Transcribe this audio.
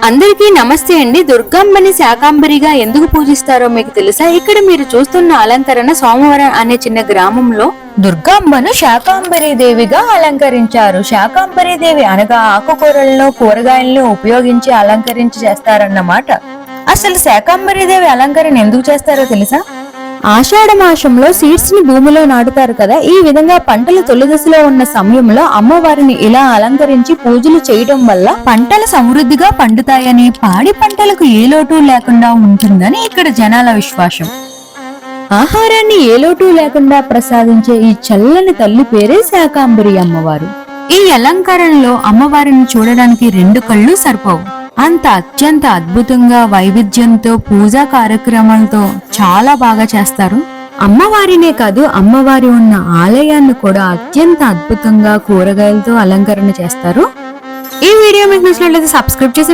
అందరికీ నమస్తే అండి. దుర్గాంబని శాకాంబరిగా ఎందుకు పూజిస్తారో మీకు తెలుసా? ఇక్కడ మీరు చూస్తున్న అలంకరణ సోమవరం అనే చిన్న గ్రామంలో దుర్గాంబను శాకాంబరి దేవిగా అలంకరించారు. శాకాంబరి దేవి అనగా ఆకుకూరలను కూరగాయలను ఉపయోగించి అలంకరించి చేస్తారన్నమాట. అసలు శాకాంబరి దేవి అలంకరణ ఎందుకు చేస్తారో తెలుసా? ఆషాఢ మాసంలో సీడ్స్ ని భూమిలో నాటుతారు కదా. ఈ విధంగా పంటలు తొలి దశలో ఉన్న సమయంలో అమ్మవారిని ఇలా అలంకరించి పూజలు చేయడం వల్ల పంటలు సమృద్ధిగా పండుతాయని, పాడి పంటలకు ఏ లోటు లేకుండా ఉంటుందని ఇక్కడ జనాల విశ్వాసం. ఆహారాన్ని ఏ లోటు లేకుండా ప్రసాదించే ఈ చల్లని తల్లి పేరే శాకాంబరి అమ్మవారు. ఈ అలంకరణలో అమ్మవారిని చూడడానికి 2 కళ్ళు సరిపోవు. అంత అత్యంత అద్భుతంగా వైవిధ్యంతో పూజా కార్యక్రమాలతో చాలా బాగా చేస్తారు. అమ్మవారినే కాదు, అమ్మవారి ఉన్న ఆలయాన్ని కూడా అత్యంత అద్భుతంగా కూరగాయలతో అలంకరణ చేస్తారు. ఈ వీడియో మీకు నచ్చినట్లయితే సబ్స్క్రైబ్ చేసి